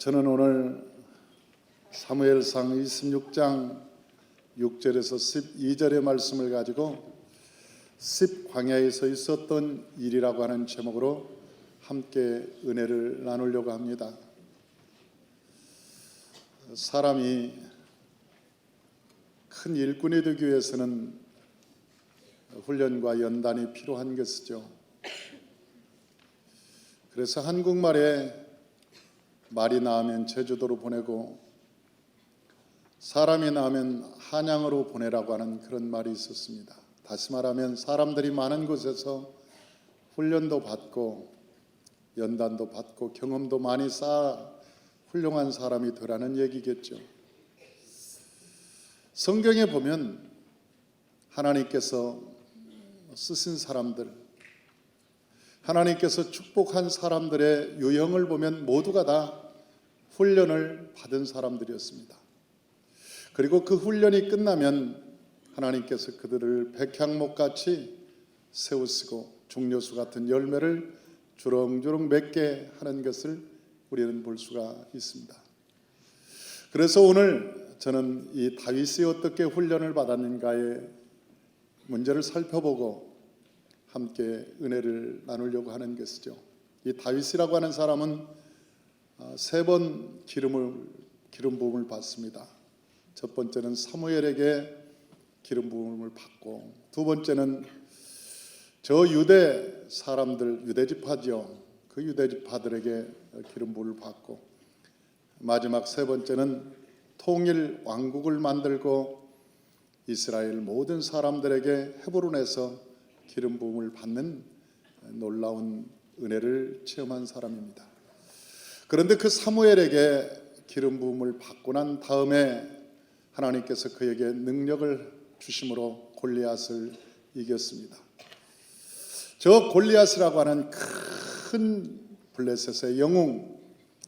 저는 오늘 사무엘상 26장 6절에서 12절의 말씀을 가지고 광야에서 있었던 일이라고 하는 제목으로 함께 은혜를 나누려고 합니다. 사람이 큰 일꾼이 되기 위해서는 훈련과 연단이 필요한 것이죠. 그래서 한국말에 말이 나으면 제주도로 보내고 사람이 나으면 한양으로 보내라고 하는 그런 말이 있었습니다. 다시 말하면 사람들이 많은 곳에서 훈련도 받고 연단도 받고 경험도 많이 쌓아 훌륭한 사람이 되라는 얘기겠죠. 성경에 보면 하나님께서 쓰신 사람들, 하나님께서 축복한 사람들의 유형을 보면 모두가 다 훈련을 받은 사람들이었습니다. 그리고 그 훈련이 끝나면 하나님께서 그들을 백향목같이 세우시고 종려수 같은 열매를 주렁주렁 맺게 하는 것을 우리는 볼 수가 있습니다. 그래서 오늘 저는 이 다윗이 어떻게 훈련을 받았는가의 문제를 살펴보고 함께 은혜를 나누려고 하는 것이죠. 이 다윗이라고 하는 사람은 세 번 기름 부음을 받습니다. 첫 번째는 사무엘에게 기름 부음을 받고, 두 번째는 저 유대 사람들, 유대 지파죠. 그 유대 지파들에게 기름 부음을 받고, 마지막 세 번째는 통일 왕국을 만들고 이스라엘 모든 사람들에게 헤브론에서 기름 부음을 받는 놀라운 은혜를 체험한 사람입니다. 그런데 그 사무엘에게 기름 부음을 받고 난 다음에 하나님께서 그에게 능력을 주심으로 골리앗을 이겼습니다. 저 골리앗이라고 하는 큰 블레셋의 영웅,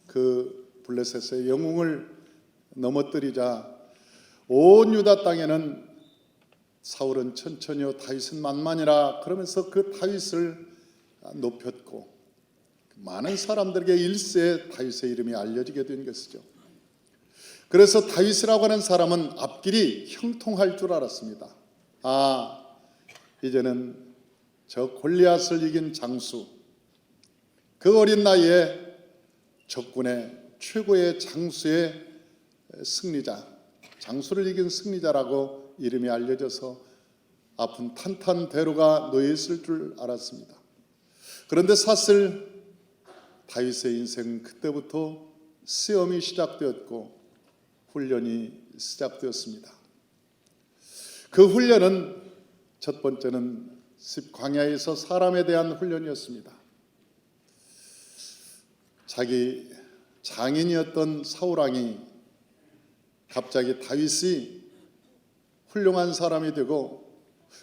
그 블레셋의 영웅을 넘어뜨리자 온 유다 땅에는 사울은 천천히요 다윗은 만만이라 그러면서 그 다윗을 높였고 많은 사람들에게 일세에 다윗의 이름이 알려지게 된 것이죠. 그래서 다윗이라고 하는 사람은 앞길이 형통할 줄 알았습니다. 이제는 저 골리앗을 이긴 장수, 그 어린 나이에 적군의 최고의 장수의 승리자, 장수를 이긴 승리자라고 이름이 알려져서 아픈 탄탄대로가 놓여있을 줄 알았습니다. 그런데 사실 다윗의 인생은 그때부터 시험이 시작되었고 훈련이 시작되었습니다. 그 훈련은 첫 번째는 광야에서 사람에 대한 훈련이었습니다. 자기 장인이었던 사울왕이 갑자기 다윗이 훌륭한 사람이 되고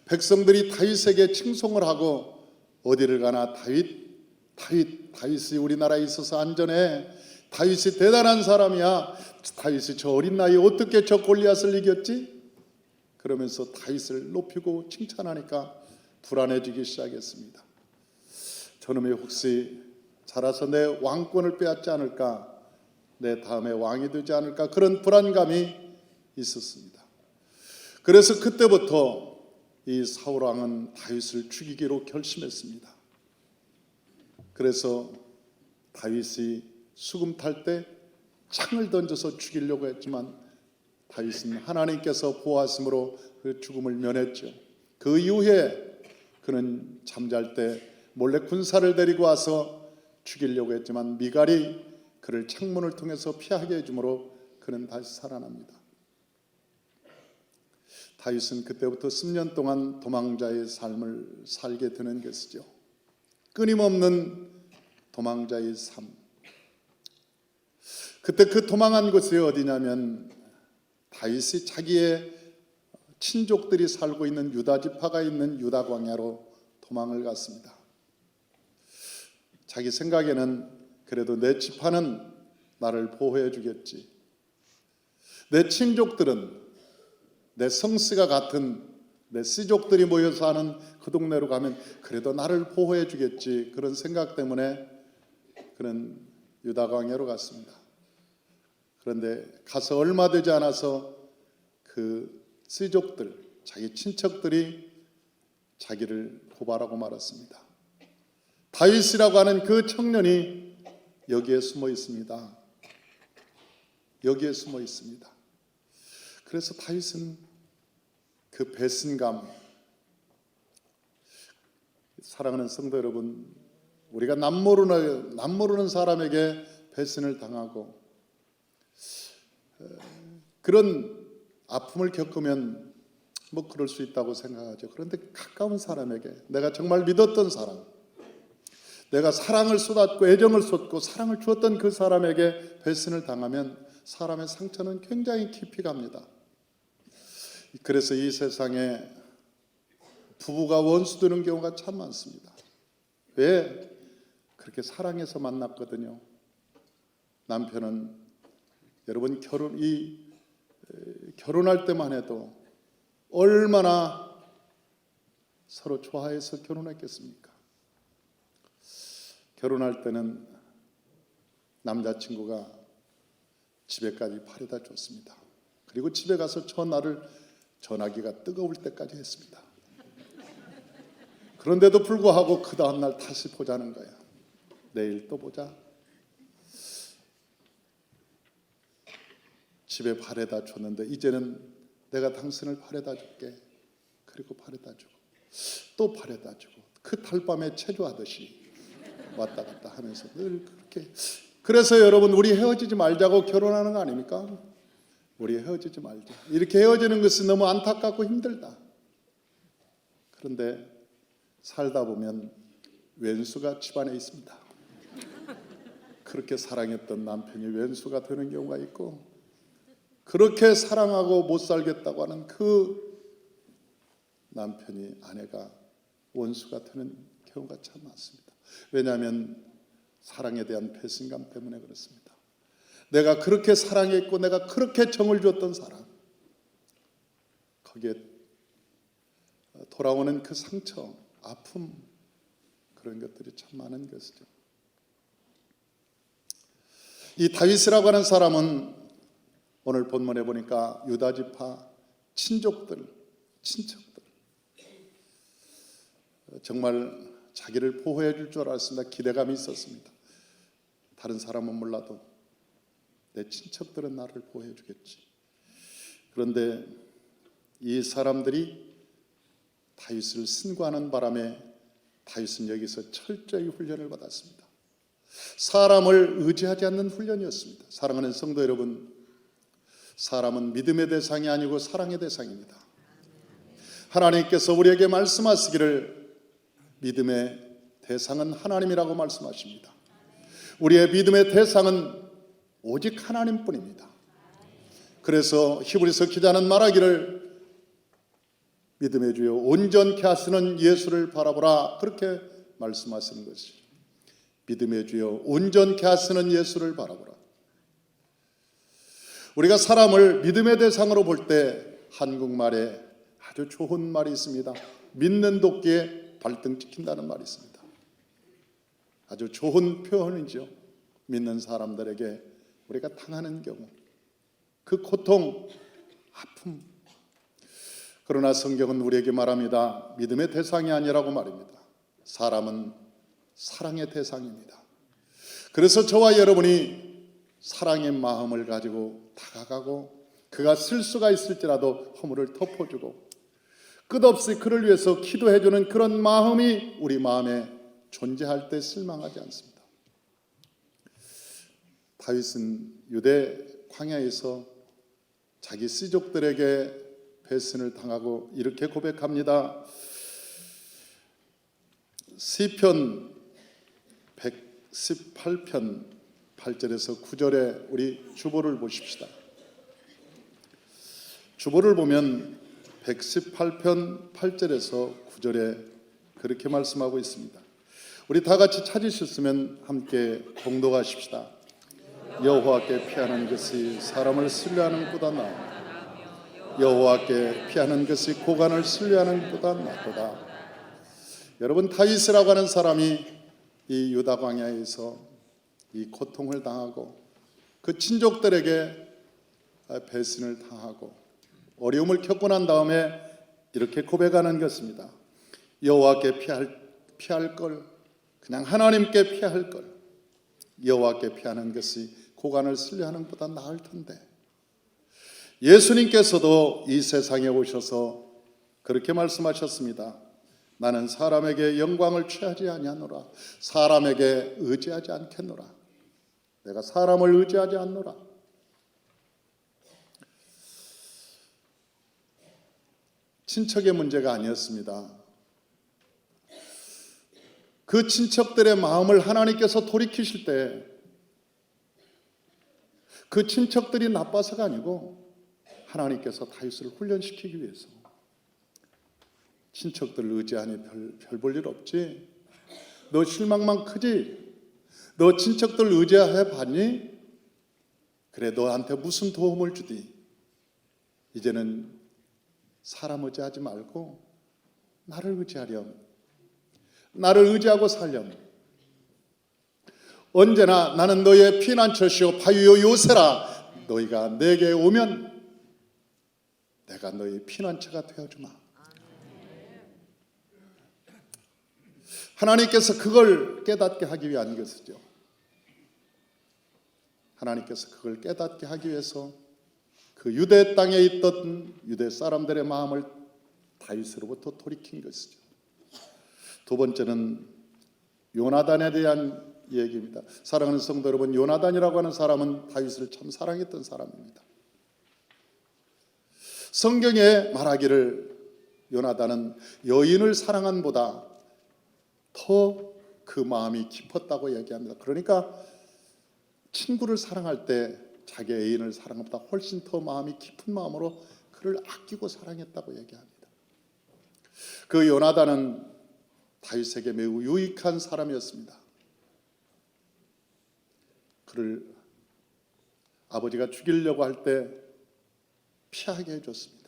백성들이 다윗에게 칭송을 하고 어디를 가나 다윗이 우리나라에 있어서 안전해, 다윗이 대단한 사람이야, 다윗이 저 어린 나이에 어떻게 저 골리앗을 이겼지? 그러면서 다윗을 높이고 칭찬하니까 불안해지기 시작했습니다. 저놈이 혹시 자라서 내 왕권을 빼앗지 않을까, 내 다음에 왕이 되지 않을까, 그런 불안감이 있었습니다. 그래서 그때부터 이 사울왕은 다윗을 죽이기로 결심했습니다. 그래서 다윗이 수금 탈 때 창을 던져서 죽이려고 했지만 다윗은 하나님께서 보호하심으로 그 죽음을 면했죠. 그 이후에 그는 잠잘 때 몰래 군사를 데리고 와서 죽이려고 했지만 미갈이 그를 창문을 통해서 피하게 해주므로 그는 다시 살아납니다. 다윗은 그때부터 10년 동안 도망자의 삶을 살게 되는 것이죠. 끊임없는 도망자의 삶. 그때 그 도망한 곳이 어디냐면 다윗이 자기의 친족들이 살고 있는 유다 지파가 있는 유다 광야로 도망을 갔습니다. 자기 생각에는 그래도 내 지파는 나를 보호해 주겠지, 내 친족들은 내 성씨가 같은 내 씨족들이 모여 사는 그 동네로 가면 그래도 나를 보호해 주겠지, 그런 생각 때문에 그는 유다 광야로 갔습니다. 그런데 가서 얼마 되지 않아서 그 씨족들, 자기 친척들이 자기를 고발하고 말았습니다. 다윗이라고 하는 그 청년이 여기에 숨어 있습니다. 여기에 숨어 있습니다. 그래서 다윗은 그 배신감, 사랑하는 성도 여러분, 우리가 남모르는 사람에게 배신을 당하고 그런 아픔을 겪으면 뭐 그럴 수 있다고 생각하죠. 그런데 가까운 사람에게, 내가 정말 믿었던 사람, 내가 사랑을 쏟았고 애정을 쏟고 사랑을 주었던 그 사람에게 배신을 당하면 사람의 상처는 굉장히 깊이 갑니다. 그래서 이 세상에 부부가 원수되는 경우가 참 많습니다. 왜? 그렇게 사랑해서 만났거든요. 남편은 여러분 결혼할 때만 해도 얼마나 서로 좋아해서 결혼했겠습니까? 결혼할 때는 남자친구가 집에까지 바래다 줬습니다. 그리고 집에 가서 전화기가 뜨거울 때까지 했습니다. 그런데도 불구하고 그 다음날 다시 보자는 거야. 내일 또 보자. 집에 바래다 줬는데 이제는 내가 당신을 바래다 줄게. 그리고 바래다 주고 또 바래다 주고 그 달밤에 체조하듯이 왔다 갔다 하면서 늘 그렇게. 그래서 여러분, 우리 헤어지지 말자고 결혼하는 거 아닙니까? 우리 헤어지지 말자. 이렇게 헤어지는 것은 너무 안타깝고 힘들다. 그런데 살다 보면 왼수가 집안에 있습니다. 그렇게 사랑했던 남편이 왼수가 되는 경우가 있고, 그렇게 사랑하고 못 살겠다고 하는 그 남편이, 아내가 원수가 되는 경우가 참 많습니다. 왜냐하면 사랑에 대한 배신감 때문에 그렇습니다. 내가 그렇게 사랑했고 내가 그렇게 정을 줬던 사람, 거기에 돌아오는 그 상처, 아픔, 그런 것들이 참 많은 것이죠. 이 다윗이라고 하는 사람은 오늘 본문에 보니까 유다 지파 친척들 정말 자기를 보호해 줄 줄 알았습니다. 기대감이 있었습니다. 다른 사람은 몰라도 내 친척들은 나를 보호해 주겠지. 그런데 이 사람들이 다윗을 신고하는 바람에 다윗은 여기서 철저히 훈련을 받았습니다. 사람을 의지하지 않는 훈련이었습니다. 사랑하는 성도 여러분, 사람은 믿음의 대상이 아니고 사랑의 대상입니다. 하나님께서 우리에게 말씀하시기를 믿음의 대상은 하나님이라고 말씀하십니다. 우리의 믿음의 대상은 오직 하나님뿐입니다. 그래서 히브리서 기자는 말하기를 믿음의 주여 온전케 하시는 예수를 바라보라, 그렇게 말씀하시는 것이, 믿음의 주여 온전케 하시는 예수를 바라보라. 우리가 사람을 믿음의 대상으로 볼 때 한국말에 아주 좋은 말이 있습니다. 믿는 도끼에 발등 찍힌다는 말이 있습니다. 아주 좋은 표현이죠. 믿는 사람들에게 우리가 당하는 경우, 그 고통, 아픔. 그러나 성경은 우리에게 말합니다. 믿음의 대상이 아니라고 말입니다. 사람은 사랑의 대상입니다. 그래서 저와 여러분이 사랑의 마음을 가지고 다가가고, 그가 실수가 있을지라도 허물을 덮어주고 끝없이 그를 위해서 기도해주는 그런 마음이 우리 마음에 존재할 때 실망하지 않습니다. 다윗은 유대 광야에서 자기 씨족들에게 배신을 당하고 이렇게 고백합니다. 시편 118편 8절에서 9절에 우리 주보를 보십시다. 주보를 보면 118편 8절에서 9절에 그렇게 말씀하고 있습니다. 우리 다 같이 찾으셨으면 함께 봉독하십시다. 여호와께 피하는 것이 사람을 신뢰하는 것보다 나아, 여호와께 피하는 것이 고관을 신뢰하는 것보다 낫도다. 여러분, 다윗이라고 하는 사람이 이 유다 광야에서 이 고통을 당하고 그 친족들에게 배신을 당하고 어려움을 겪고 난 다음에 이렇게 고백하는 것입니다. 여호와께 피할 걸 그냥 하나님께 피할 걸, 여호와께 피하는 것이 고관을 슬려하는 것보다 나을 텐데. 예수님께서도 이 세상에 오셔서 그렇게 말씀하셨습니다. 나는 사람에게 영광을 취하지 아니하노라. 사람에게 의지하지 않겠노라. 내가 사람을 의지하지 않노라. 친척의 문제가 아니었습니다. 그 친척들의 마음을 하나님께서 돌이키실 때 그 친척들이 나빠서가 아니고 하나님께서 다윗을 훈련시키기 위해서, 친척들을 의지하니 별 볼 일 없지, 너 실망만 크지, 너 친척들 의지해 봤니? 그래 너한테 무슨 도움을 주디? 이제는 사람 의지하지 말고 나를 의지하렴, 나를 의지하고 살렴. 언제나 나는 너의 피난처시오 바위요 요새라. 너희가 내게 오면 내가 너희 피난처가 되어주마. 하나님께서 그걸 깨닫게 하기 위한 것이죠. 하나님께서 그걸 깨닫게 하기 위해서 그 유대 땅에 있던 유대 사람들의 마음을 다윗으로부터 돌이킨 것이죠. 두 번째는 요나단에 대한 얘기입니다. 사랑하는 성도 여러분, 요나단이라고 하는 사람은 다윗을 참 사랑했던 사람입니다. 성경에 말하기를 요나단은 여인을 사랑함보다 더 그 마음이 깊었다고 얘기합니다. 그러니까 친구를 사랑할 때 자기 애인을 사랑함보다 훨씬 더 마음이 깊은 마음으로 그를 아끼고 사랑했다고 얘기합니다. 그 요나단은 다윗에게 매우 유익한 사람이었습니다. 그를 아버지가 죽이려고 할 때 피하게 해줬습니다.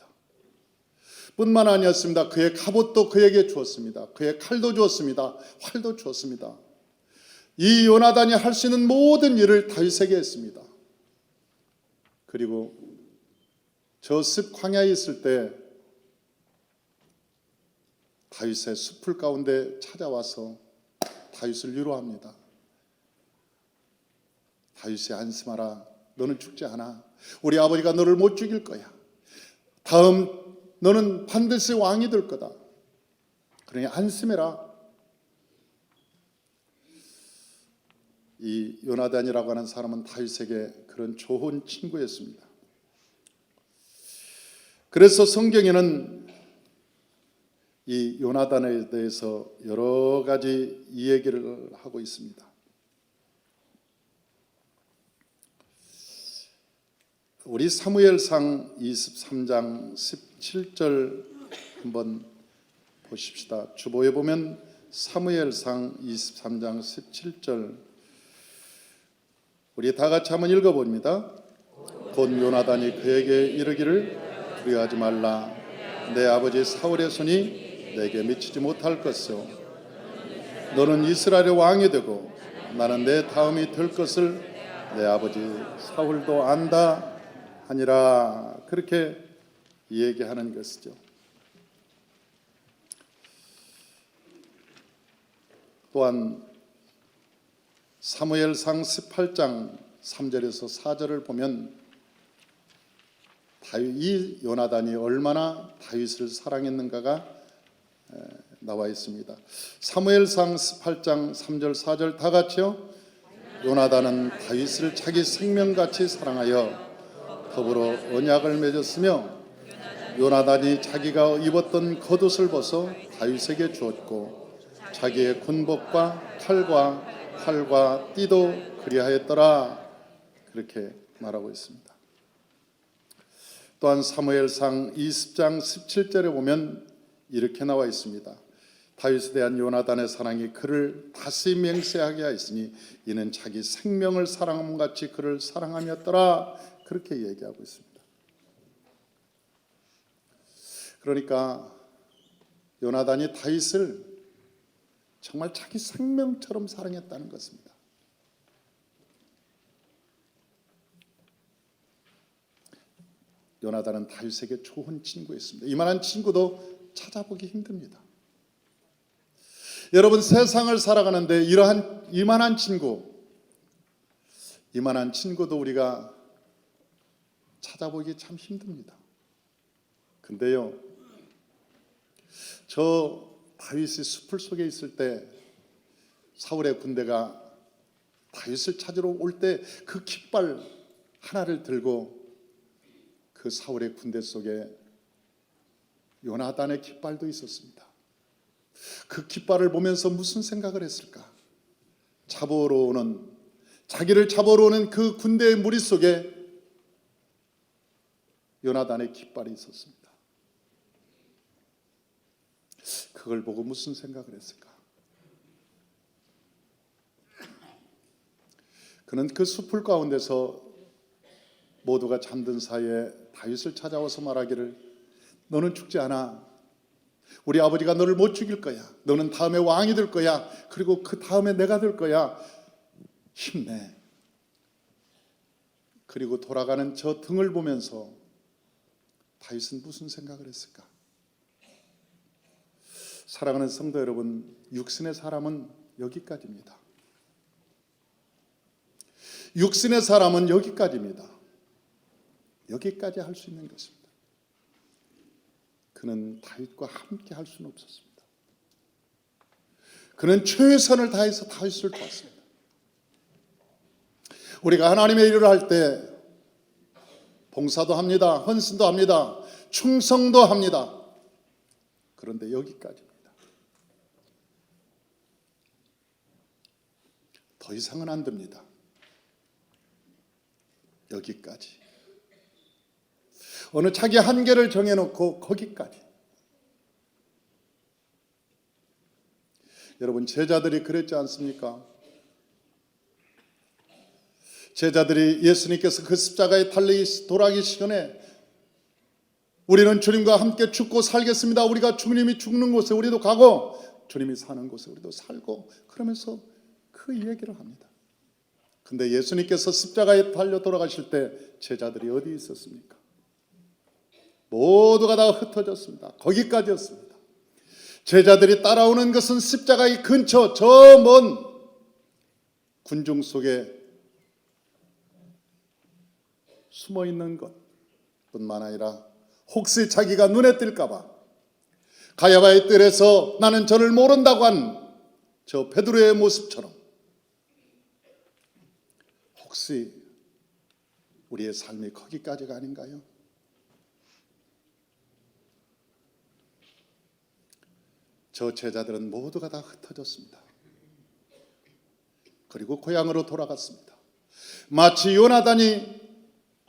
뿐만 아니었습니다. 그의 갑옷도 그에게 주었습니다. 그의 칼도 주었습니다. 활도 주었습니다. 이 요나단이 할 수 있는 모든 일을 다윗에게 했습니다. 그리고 저 습 광야에 있을 때 다윗의 숲을 가운데 찾아와서 다윗을 위로합니다. 다윗이 안심하라. 너는 죽지 않아. 우리 아버지가 너를 못 죽일 거야. 다음 너는 반드시 왕이 될 거다. 그러니 안심해라. 이 요나단이라고 하는 사람은 다윗에게 그런 좋은 친구였습니다. 그래서 성경에는 이 요나단에 대해서 여러 가지 이야기를 하고 있습니다. 우리 사무엘상 23장 17절 한번 보십시다. 주보에 보면 사무엘상 23장 17절 우리 다 같이 한번 읽어봅니다. 곧 요나단이 그에게 이르기를 두려워하지 말라. 내 아버지 사울의 손이 내게 미치지 못할 것이요 너는 이스라엘의 왕이 되고 나는 내 다음이 될 것을 내 아버지 사울도 안다 하니라. 그렇게 얘기하는 것이죠. 또한 사무엘상 18장 3절에서 4절을 보면 이 요나단이 얼마나 다윗을 사랑했는가가 나와 있습니다. 사무엘상 18장 3절 4절 다 같이요. 요나단은 다윗을 자기 생명같이 사랑하여 더불어 언약을 맺었으며 요나단이 자기가 입었던 겉옷을 벗어 다윗에게 주었고 자기의 군복과 칼과 활과 띠도 그리하였더라. 그렇게 말하고 있습니다. 또한 사무엘상 20장 17절에 보면 이렇게 나와 있습니다. 다윗에 대한 요나단의 사랑이 그를 다시 맹세하게 하였으니 이는 자기 생명을 사랑함 같이 그를 사랑함이었더라. 그렇게 얘기하고 있습니다. 그러니까 요나단이 다윗을 정말 자기 생명처럼 사랑했다는 것입니다. 요나단은 다윗에게 좋은 친구였습니다. 이만한 친구도 찾아보기 힘듭니다. 여러분, 세상을 살아가는데 이만한 친구도 우리가 찾아보기 참 힘듭니다. 근데요, 저 다윗이 숲을 속에 있을 때 사울의 군대가 다윗을 찾으러 올 때 그 깃발 하나를 들고 그 사울의 군대 속에 요나단의 깃발도 있었습니다. 그 깃발을 보면서 무슨 생각을 했을까? 자기를 잡아오러 오는 그 군대의 무리 속에 요나단의 깃발이 있었습니다. 그걸 보고 무슨 생각을 했을까? 그는 그 숲을 가운데서 모두가 잠든 사이에 다윗을 찾아와서 말하기를, 너는 죽지 않아. 우리 아버지가 너를 못 죽일 거야. 너는 다음에 왕이 될 거야. 그리고 그 다음에 내가 될 거야. 힘내. 그리고 돌아가는 저 등을 보면서 다윗은 무슨 생각을 했을까? 사랑하는 성도 여러분, 육신의 사람은 여기까지입니다. 육신의 사람은 여기까지입니다. 여기까지 할 수 있는 것입니다. 그는 다윗과 함께 할 수는 없었습니다. 그는 최선을 다해서 다윗을 도왔습니다. 우리가 하나님의 일을 할 때 봉사도 합니다. 헌신도 합니다. 충성도 합니다. 그런데 여기까지입니다. 더 이상은 안 됩니다. 여기까지. 어느 자기 한계를 정해놓고 거기까지. 여러분, 제자들이 그랬지 않습니까? 제자들이 예수님께서 그 십자가에 돌아가기 시간에 우리는 주님과 함께 죽고 살겠습니다. 우리가 주님이 죽는 곳에 우리도 가고 주님이 사는 곳에 우리도 살고, 그러면서 그 얘기를 합니다. 근데 예수님께서 십자가에 달려 돌아가실 때 제자들이 어디 있었습니까? 모두가 다 흩어졌습니다. 거기까지였습니다. 제자들이 따라오는 것은 십자가의 근처, 저 먼 군중 속에 숨어 있는 것뿐만 아니라 혹시 자기가 눈에 띌까 봐 가야바의 뜰에서 나는 저를 모른다고 한 저 베드로의 모습처럼 혹시 우리의 삶이 거기까지가 아닌가요? 저 제자들은 모두가 다 흩어졌습니다. 그리고 고향으로 돌아갔습니다. 마치 요나단이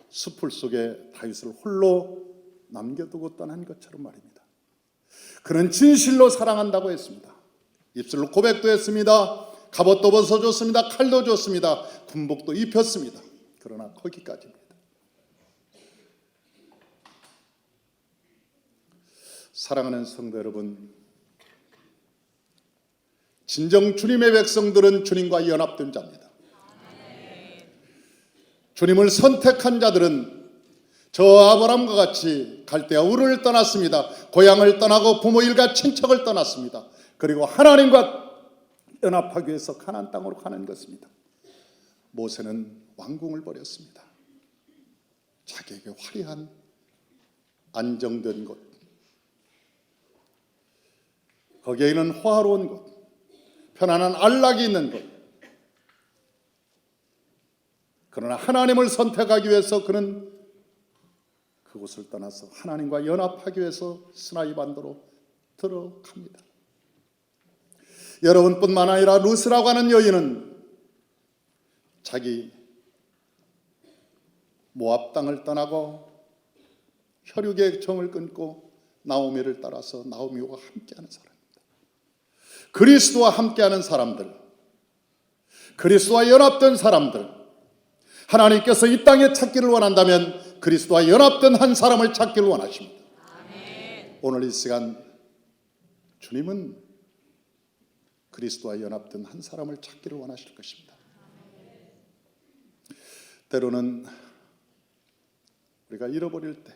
숲풀 속에 다윗을 홀로 남겨두고 떠난 것처럼 말입니다. 그는 진실로 사랑한다고 했습니다. 입술로 고백도 했습니다. 갑옷도 벗어줬습니다. 칼도 줬습니다. 군복도 입혔습니다. 그러나 거기까지입니다. 사랑하는 성도 여러분, 진정 주님의 백성들은 주님과 연합된 자입니다. 주님을 선택한 자들은 저 아브라함과 같이 갈대아 우르를 떠났습니다. 고향을 떠나고 부모 일가 친척을 떠났습니다. 그리고 하나님과 연합하기 위해서 가나안 땅으로 가는 것입니다. 모세는 왕궁을 버렸습니다. 자기에게 화려한 안정된 곳, 거기에는 화로운 곳, 편안한 안락이 있는 곳. 그러나 하나님을 선택하기 위해서 그는 그곳을 떠나서 하나님과 연합하기 위해서 스나이 반도로 들어갑니다. 여러분뿐만 아니라 루스라고 하는 여인은 자기 모압 땅을 떠나고 혈육의 정을 끊고 나오미를 따라서 나오미와 함께하는 사람입니다. 그리스도와 함께하는 사람들, 그리스도와 연합된 사람들, 하나님께서 이 땅에 찾기를 원한다면 그리스도와 연합된 한 사람을 찾기를 원하십니다. 아멘. 오늘 이 시간 주님은 그리스도와 연합된 한 사람을 찾기를 원하실 것입니다. 때로는 우리가 잃어버릴 때,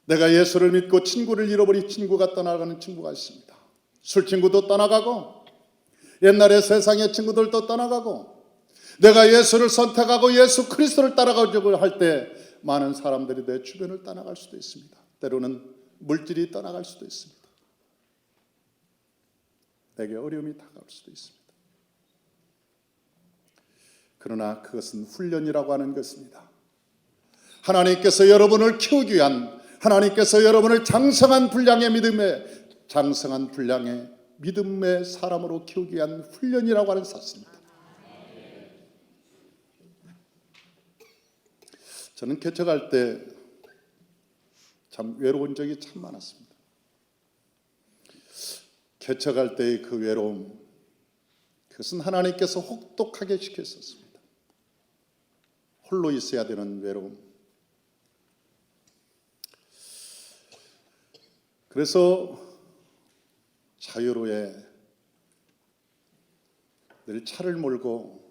내가 예수를 믿고 친구를 잃어버린 친구가 떠나가는 친구가 있습니다. 술 친구도 떠나가고 옛날에 세상의 친구들도 떠나가고 내가 예수를 선택하고 예수 그리스도를 따라가려고 할 때 많은 사람들이 내 주변을 떠나갈 수도 있습니다. 때로는 물질이 떠나갈 수도 있습니다. 내게 어려움이 다가올 수도 있습니다. 그러나 그것은 훈련이라고 하는 것입니다. 하나님께서 여러분을 키우기 위한, 하나님께서 여러분을 장성한 분량의 믿음의 사람으로 키우기 위한 훈련이라고 하는 사실입니다. 저는 개척할 때 참 외로운 적이 참 많았습니다. 개척할 때의 그 외로움, 그것은 하나님께서 혹독하게 시켰었습니다. 홀로 있어야 되는 외로움. 그래서 자유로에 늘 차를 몰고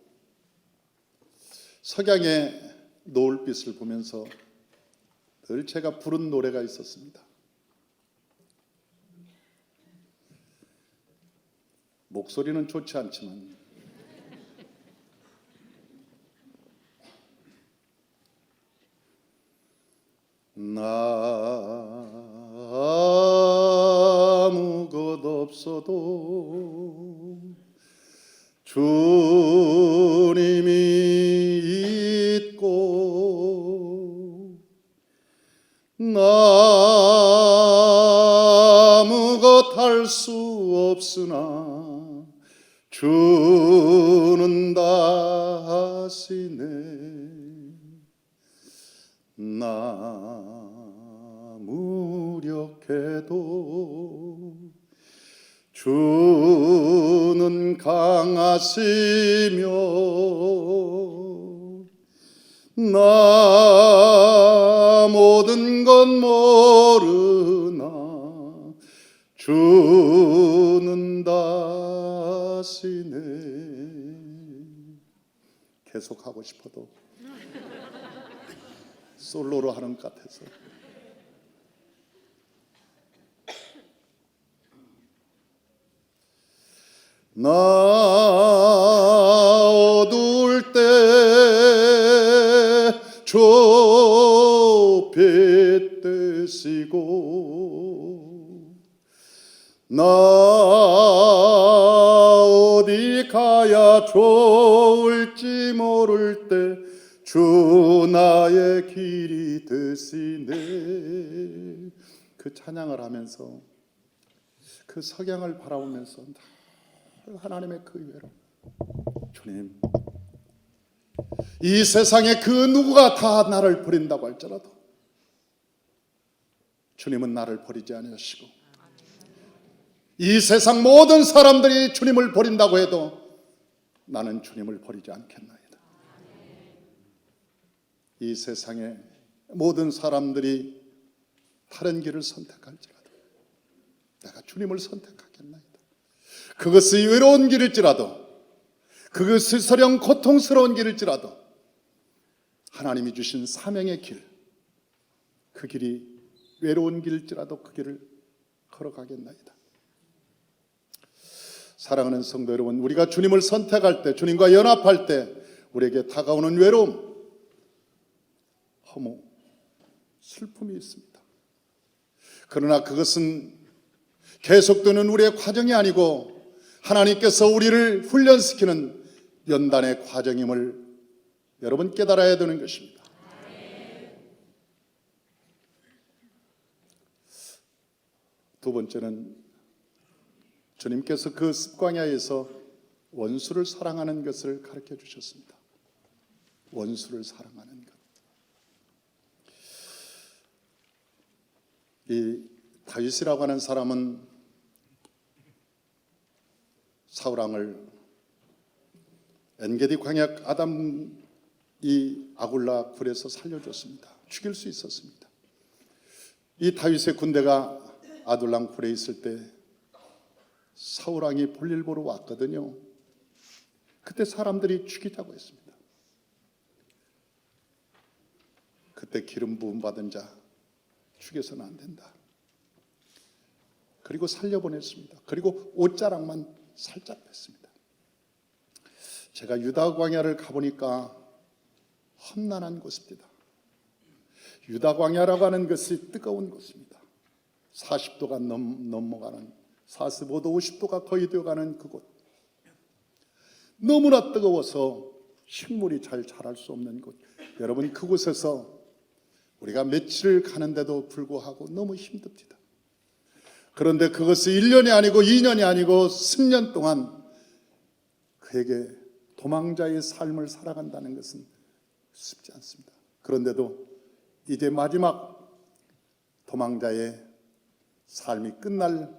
석양의 노을빛을 보면서 늘 제가 부른 노래가 있었습니다. 목소리는 좋지 않지만 아무것 없어도 주님이 있고 아무것 할 수 없으나 주는 다시네. 나 무력해도 주는 강하시며 나 모든 건 모르나 주는 다시네. 계속 하고 싶어도 솔로로 하는 것 같아서. 나 어두울 때 좁빛 되시고 나 어디 가야 좋을지 모를 때 주 나의 길이 되시네. 그 찬양을 하면서 그 석양을 바라보면서 하나님의 그 외로움, 주님, 이 세상에 그 누구가 다 나를 버린다고 할지라도 주님은 나를 버리지 아니하시고 이 세상 모든 사람들이 주님을 버린다고 해도 나는 주님을 버리지 않겠나이다. 이 세상의 모든 사람들이 다른 길을 선택할지라도 내가 주님을 선택하겠나이다. 그것이 외로운 길일지라도 그것이 서령 고통스러운 길일지라도 하나님이 주신 사명의 길, 그 길이 외로운 길일지라도 그 길을 걸어가겠나이다. 사랑하는 성도 여러분, 우리가 주님을 선택할 때, 주님과 연합할 때 우리에게 다가오는 외로움, 허무, 슬픔이 있습니다. 그러나 그것은 계속되는 우리의 과정이 아니고 하나님께서 우리를 훈련시키는 연단의 과정임을 여러분 깨달아야 되는 것입니다. 두 번째는 주님께서 그 습광야에서 원수를 사랑하는 것을 가르쳐 주셨습니다. 원수를 사랑하는 것. 이 다윗이라고 하는 사람은 사울왕을 엔게디 광야 아담 이 아굴라 굴에서 살려줬습니다. 죽일 수 있었습니다. 이 다윗의 군대가 아둘람 굴에 있을 때 사울왕이 볼일 보러 왔거든요. 그때 사람들이 죽이자고 했습니다. 그때 기름 부음 받은 자 죽여서는 안 된다. 그리고 살려보냈습니다. 그리고 옷자락만 살짝 뺐습니다. 제가 유다 광야를 가보니까 험난한 곳입니다. 유다 광야라고 하는 것이 뜨거운 곳입니다. 40도가 넘어가는, 45도, 50도가 거의 되어가는 그곳. 너무나 뜨거워서 식물이 잘 자랄 수 없는 곳. 여러분, 그곳에서 우리가 며칠을 가는데도 불구하고 너무 힘듭니다. 그런데 그것이 1년이 아니고 2년이 아니고 10년 동안 그에게 도망자의 삶을 살아간다는 것은 쉽지 않습니다. 그런데도 이제 마지막 도망자의 삶이 끝날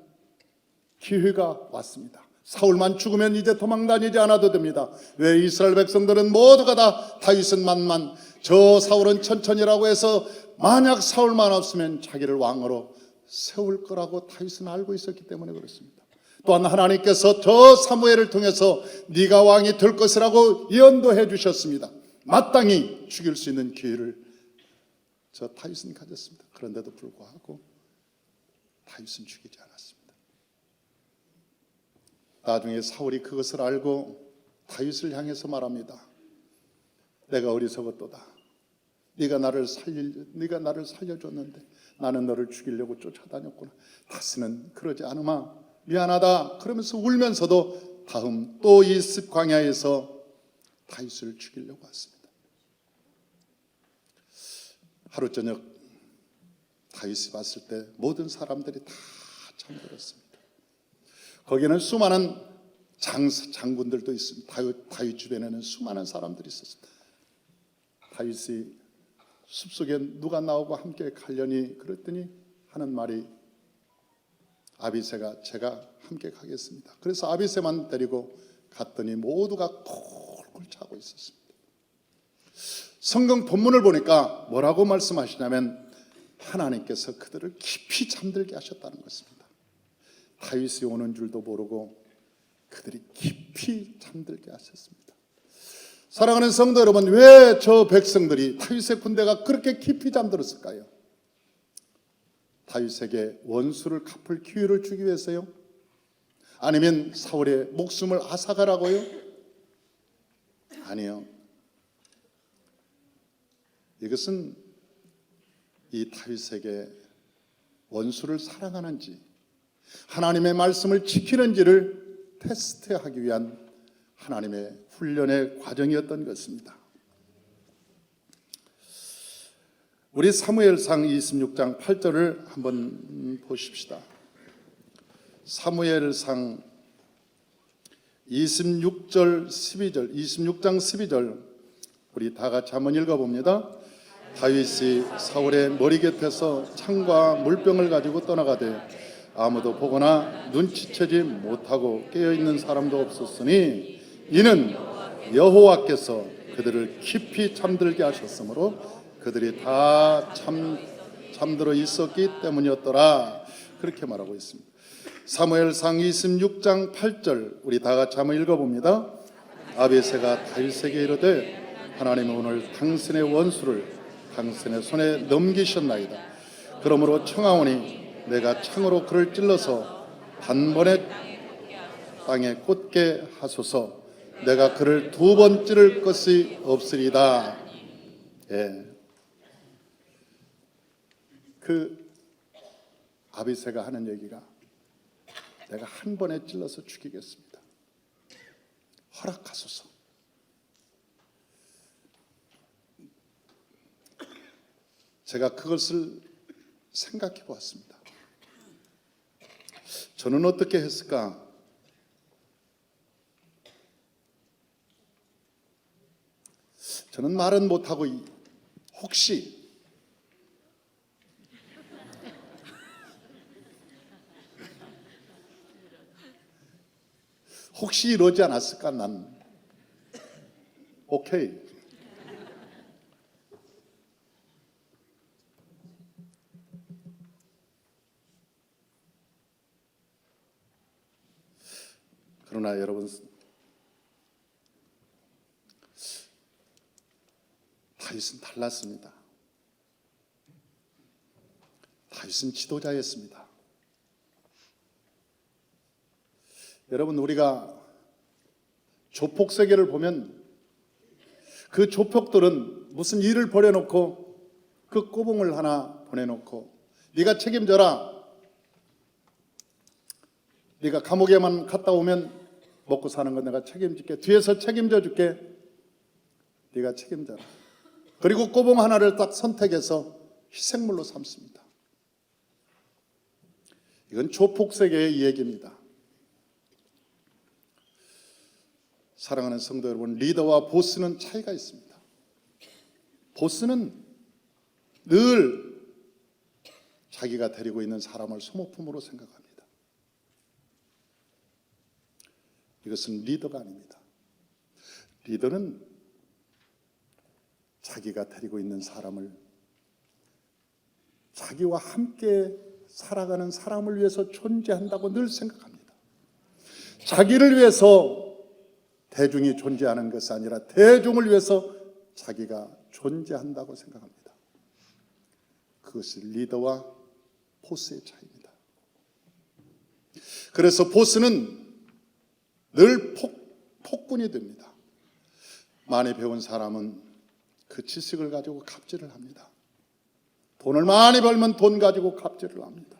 기회가 왔습니다. 사울만 죽으면 이제 도망 다니지 않아도 됩니다. 왜? 이스라엘 백성들은 모두가 다 다윗은 만만, 저 사울은 천천히라고 해서 만약 사울만 없으면 자기를 왕으로 세울 거라고 다윗은 알고 있었기 때문에 그렇습니다. 또한 하나님께서 저 사무엘을 통해서 네가 왕이 될 것이라고 예언도 해주셨습니다. 마땅히 죽일 수 있는 기회를 저 다윗은 가졌습니다. 그런데도 불구하고 다윗은 죽이지 않았습니다. 나중에 사울이 그것을 알고 다윗을 향해서 말합니다. 내가 어리석었도다. 네가 나를 살려줬는데 나는 너를 죽이려고 쫓아다녔구나. 다시는 그러지 않으마. 미안하다. 그러면서 울면서도 다음 또 이 습 광야에서 다윗을 죽이려고 왔습니다. 하루 저녁 다윗이 봤을 때 모든 사람들이 다 잠들었습니다. 거기에는 수많은 장군들도 있습니다. 다윗 주변에는 수많은 사람들이 있었습니다. 다윗이 숲속에 누가 나오고 함께 가려니 그랬더니 하는 말이 아비새가 제가 함께 가겠습니다. 그래서 아비새만 데리고 갔더니 모두가 콜콜 자고 있었습니다. 성경 본문을 보니까 뭐라고 말씀하시냐면 하나님께서 그들을 깊이 잠들게 하셨다는 것입니다. 다윗이 오는 줄도 모르고 그들이 깊이 잠들게 하셨습니다. 사랑하는 성도 여러분, 왜 저 백성들이 다윗의 군대가 그렇게 깊이 잠들었을까요? 다윗에게 원수를 갚을 기회를 주기 위해서요? 아니면 사울의 목숨을 앗아가라고요? 아니요. 이것은 이 다윗에게 원수를 사랑하는지 하나님의 말씀을 지키는지를 테스트하기 위한 하나님의 훈련의 과정이었던 것입니다. 우리 사무엘상 26장 8절을 한번 보십시다. 사무엘상 26장 12절 우리 다 같이 한번 읽어봅니다. 다윗이 사울의 머리 곁에서 창과 물병을 가지고 떠나가되 아무도 보거나 눈치채지 못하고 깨어있는 사람도 없었으니 이는 여호와께서 그들을 깊이 잠들게 하셨으므로 그들이 다 잠들어 있었기 때문이었더라. 그렇게 말하고 있습니다. 사무엘상 26장 8절 우리 다 같이 한번 읽어봅니다. 아비새가 다윗에게 이르되 하나님은 오늘 당신의 원수를 당신의 손에 넘기셨나이다. 그러므로 청하오니 내가 창으로 그를 찔러서 단번에 땅에 꽂게 하소서. 내가 그를 2번 찌를 것이 없으리다. 예. 그 아비새가 하는 얘기가 내가 한 번에 찔러서 죽이겠습니다. 허락하소서. 제가 그것을 생각해 보았습니다. 저는 어떻게 했을까? 저는 말은 못하고 혹시 이러지 않았을까? 난 오케이. 그러나 여러분, 다윗은 달랐습니다. 다윗은 지도자였습니다. 여러분, 우리가 조폭 세계를 보면 그 조폭들은 무슨 일을 벌여놓고 그 꼬봉을 하나 보내놓고 네가 책임져라. 네가 감옥에만 갔다 오면 먹고 사는 건 내가 책임질게. 뒤에서 책임져 줄게. 네가 책임져라. 그리고 꼬봉 하나를 딱 선택해서 희생물로 삼습니다. 이건 조폭 세계의 이야기입니다. 사랑하는 성도 여러분, 리더와 보스는 차이가 있습니다. 보스는 늘 자기가 데리고 있는 사람을 소모품으로 생각합니다. 이것은 리더가 아닙니다. 리더는 자기가 데리고 있는 사람을 자기와 함께 살아가는 사람을 위해서 존재한다고 늘 생각합니다. 자기를 위해서 대중이 존재하는 것이 아니라 대중을 위해서 자기가 존재한다고 생각합니다. 그것이 리더와 보스의 차이입니다. 그래서 보스는 늘 폭군이 됩니다. 많이 배운 사람은 그 지식을 가지고 갑질을 합니다. 돈을 많이 벌면 돈 가지고 갑질을 합니다.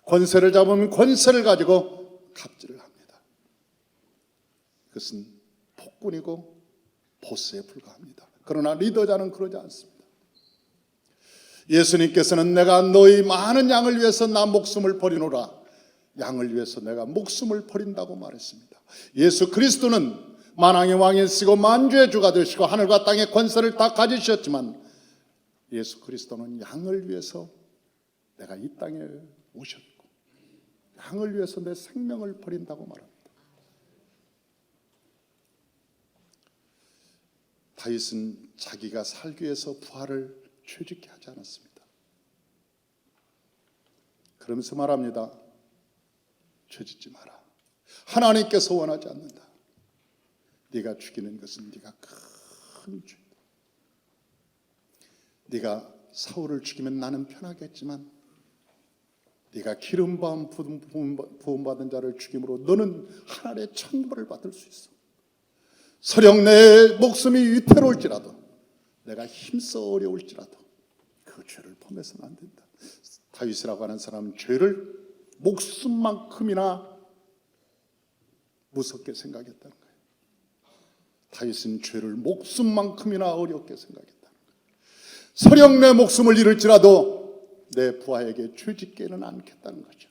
권세를 잡으면 권세를 가지고 갑질을 합니다. 그것은 폭군이고 보스에 불과합니다. 그러나 리더자는 그러지 않습니다. 예수님께서는 내가 너희 많은 양을 위해서 나 목숨을 버리노라. 양을 위해서 내가 목숨을 버린다고 말했습니다. 예수 그리스도는 만왕의 왕이시고 만주의 주가 되시고 하늘과 땅의 권세를 다 가지셨지만 예수 그리스도는 양을 위해서 내가 이 땅에 오셨고 양을 위해서 내 생명을 버린다고 말합니다. 다윗은 자기가 살기 위해서 부하를 죄짓게 하지 않았습니다. 그러면서 말합니다. 죄짓지 마라. 하나님께서 원하지 않는다. 네가 죽이는 것은 네가 큰 죄다. 네가 사울을 죽이면 나는 편하겠지만 네가 기름 부음 받은 자를 죽임으로 너는 하늘의 천벌을 받을 수 있어. 설령 내 목숨이 위태로울지라도 내가 힘써 어려울지라도 그 죄를 범해서는 안 된다. 다윗이라고 하는 사람은 죄를 목숨만큼이나 무섭게 생각했다는 거예요. 다윗은 죄를 목숨만큼이나 어렵게 생각했다는 거예요. 설령 내 목숨을 잃을지라도 내 부하에게 죄짓게는 않겠다는 거죠.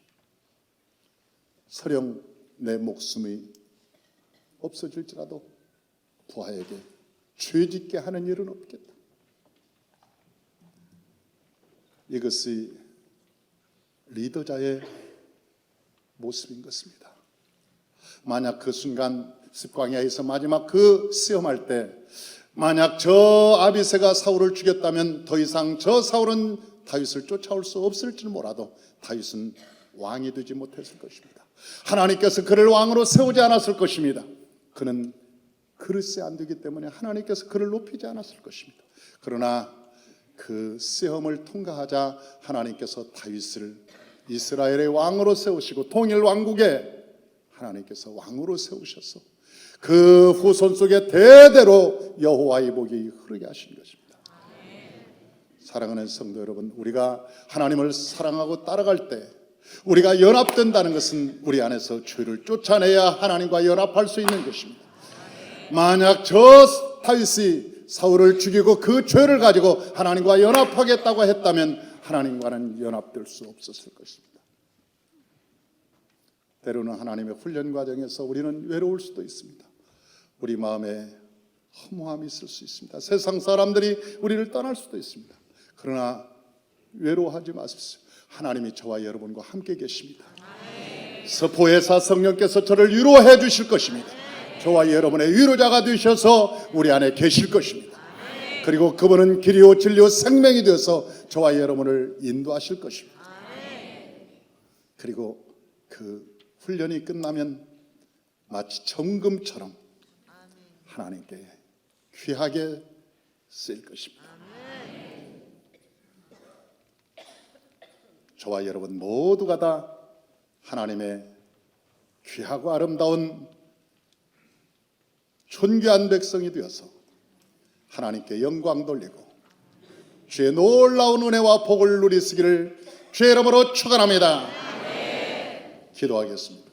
설령 내 목숨이 없어질지라도 부하에게 죄짓게 하는 일은 없겠다. 이것이 리더자의 모습인 것입니다. 만약 그 순간 습광야에서 마지막 그 시험할 때 만약 저 아비새가 사울을 죽였다면 더 이상 저 사울은 다윗을 쫓아올 수 없을지는 몰라도 다윗은 왕이 되지 못했을 것입니다. 하나님께서 그를 왕으로 세우지 않았을 것입니다. 그는 그릇이 안 되기 때문에 하나님께서 그를 높이지 않았을 것입니다. 그러나 그 시험을 통과하자 하나님께서 다윗을 이스라엘의 왕으로 세우시고 통일 왕국에 하나님께서 왕으로 세우셔서 그 후손 속에 대대로 여호와의 복이 흐르게 하신 것입니다. 사랑하는 성도 여러분, 우리가 하나님을 사랑하고 따라갈 때 우리가 연합된다는 것은 우리 안에서 죄를 쫓아내야 하나님과 연합할 수 있는 것입니다. 만약 저 다윗이 사울을 죽이고 그 죄를 가지고 하나님과 연합하겠다고 했다면 하나님과는 연합될 수 없었을 것입니다. 때로는 하나님의 훈련 과정에서 우리는 외로울 수도 있습니다. 우리 마음에 허무함이 있을 수 있습니다. 세상 사람들이 우리를 떠날 수도 있습니다. 그러나 외로워하지 마십시오. 하나님이 저와 여러분과 함께 계십니다. 서포회사 성령께서 저를 위로해 주실 것입니다. 저와 여러분의 위로자가 되셔서 우리 안에 계실 것입니다. 그리고 그분은 길이요 진리요 생명이 되어서 저와 여러분을 인도하실 것입니다. 그리고 그 훈련이 끝나면 마치 정금처럼 하나님께 귀하게 쓰일 것입니다. 저와 여러분 모두가 다 하나님의 귀하고 아름다운 존귀한 백성이 되어서 하나님께 영광 돌리고 주의 놀라운 은혜와 복을 누리시기를 주의 이름으로 축원합니다. 기도하겠습니다.